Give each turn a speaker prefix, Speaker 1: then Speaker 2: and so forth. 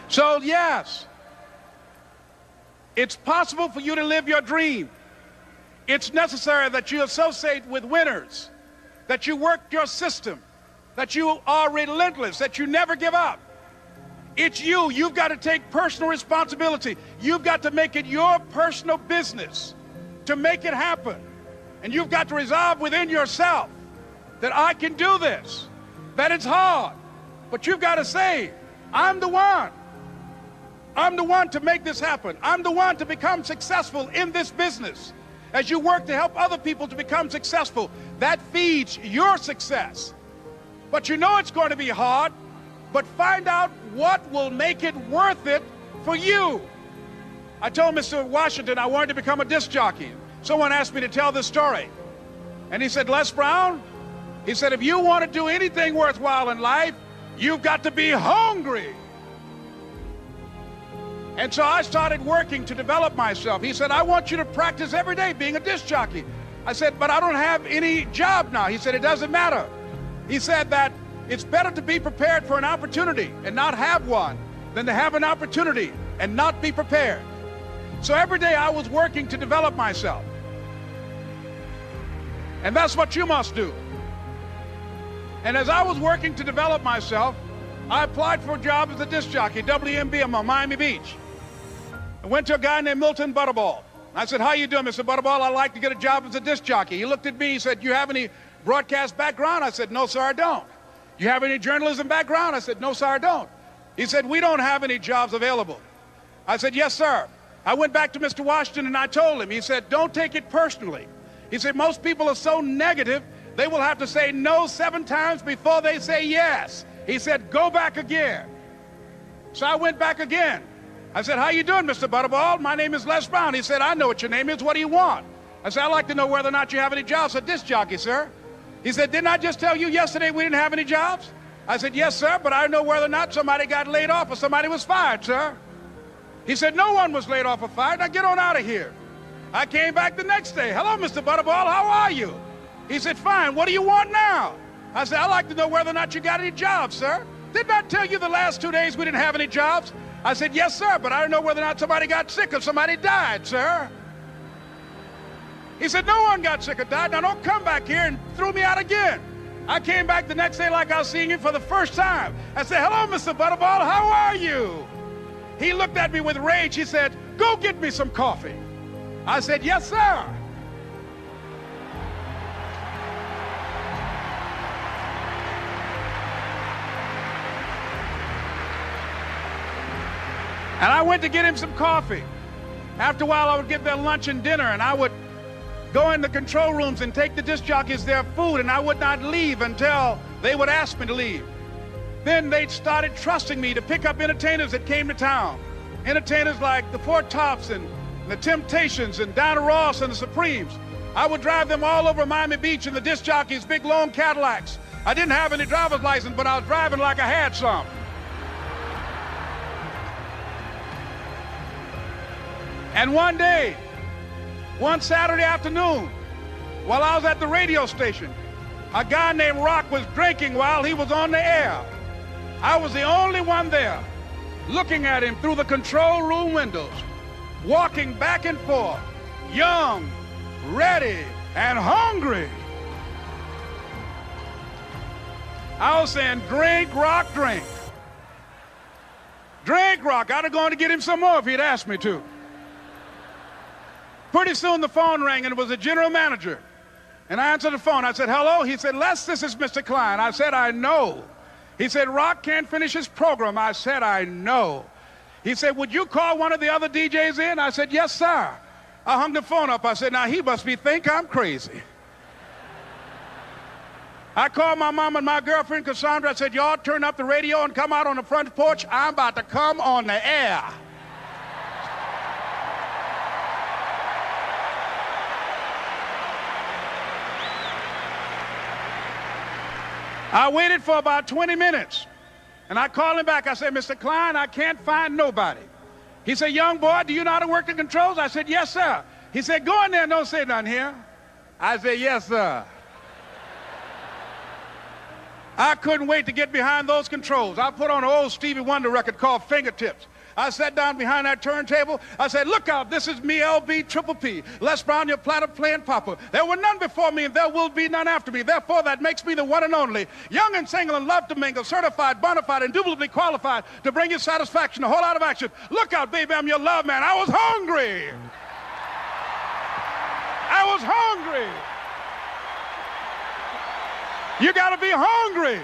Speaker 1: So yes, it's possible for you to live your dream. It's necessary that you associate with winners, that you work your system, that you are relentless, that you never give up. It's you. You've got to take personal responsibility. You've got to make it your personal business to make it happen. And you've got to resolve within yourself that I can do this, that it's hard, but you've got to say, I'm the one. I'm the one to make this happen. I'm the one to become successful in this business. As you work to help other people to become successful, that feeds your success. But you know it's going to be hard, but find out what will make it worth it for you. I told Mr. Washington I wanted to become a disc jockey. Someone asked me to tell this story. And he said, Les Brown, he said, if you want to do anything worthwhile in life, you've got to be hungry. And so I started working to develop myself. He said, I want you to practice every day being a disc jockey. I said, but I don't have any job now. He said, it doesn't matter. He said that it's better to be prepared for an opportunity and not have one than to have an opportunity and not be prepared. So every day I was working to develop myself. And that's what you must do. And as I was working to develop myself, I applied for a job as a disc jockey, WMBM on Miami Beach. I went to a guy named Milton Butterball. I said, how you doing, Mr. Butterball? I'd like to get a job as a disc jockey. He looked at me, he said, you have any broadcast background? I said, no, sir, I don't. You have any journalism background? I said, no, sir, I don't. He said, we don't have any jobs available. I said, yes, sir. I went back to Mr. Washington and I told him, he said, don't take it personally. He said, most people are so negative, they will have to say no 7 times before they say yes. He said, go back again. So I went back again. I said, how you doing, Mr. Butterball? My name is Les Brown. He said, I know what your name is. What do you want? I said, I'd like to know whether or not you have any jobs for disc jockey, sir. He said, didn't I just tell you yesterday we didn't have any jobs? I said, yes, sir, but I don't know whether or not somebody got laid off or somebody was fired, sir. He said, no one was laid off or fired. Now get on out of here. I came back the next day. Hello, Mr. Butterball, how are you? He said, fine, what do you want now? I said, I'd like to know whether or not you got any jobs, sir. Didn't I tell you the last 2 days we didn't have any jobs? I said, yes, sir, but I don't know whether or not somebody got sick or somebody died, sir. He said, no one got sick or died. Now don't come back here and throw me out again. I came back the next day like I was seeing him for the first time. I said, hello, Mr. Butterball, how are you? He looked at me with rage. He said, go get me some coffee. I said, yes, sir. And I went to get him some coffee. After a while, I would get their lunch and dinner, and I would go in the control rooms and take the disc jockeys their food, and I would not leave until they would ask me to leave. Then they started trusting me to pick up entertainers that came to town. Entertainers like the Four Tops and the Temptations and Diana Ross and the Supremes. I would drive them all over Miami Beach in the disc jockeys' big long Cadillacs. I didn't have any driver's license, but I was driving like I had some. And one day, one Saturday afternoon, while I was at the radio station, a guy named Rock was drinking while he was on the air. I was the only one there, looking at him through the control room windows, walking back and forth, young, ready, and hungry. I was saying, drink, Rock, drink. Drink, Rock. I'd have gone to get him some more if he'd asked me to. Pretty soon the phone rang, and it was the general manager. And I answered the phone. I said, hello? He said, Les, this is Mr. Klein. I said, I know. He said, Rock can't finish his program. I said, I know. He said, would you call one of the other DJs in? I said, yes, sir. I hung the phone up. I said, now he must think I'm crazy. I called my mom and my girlfriend, Cassandra. I said, y'all turn up the radio and come out on the front porch. I'm about to come on the air. I waited for about 20 minutes, and I called him back. I said, Mr. Klein, I can't find nobody. He said, young boy, do you know how to work the controls? I said, yes, sir. He said, go in there and don't say nothing here. I said, yes, sir. I couldn't wait to get behind those controls. I put on an old Stevie Wonder record called Fingertips. I sat down behind that turntable. I said, look out, this is me, LB, Triple P. Les Brown, your platter playing papa. There were none before me, and there will be none after me. Therefore, that makes me the one and only. Young and single and love to mingle, certified, bona fide, indubitably qualified to bring you satisfaction, a whole lot of action. Look out, baby, I'm your love man. I was hungry. I was hungry. You got to be hungry.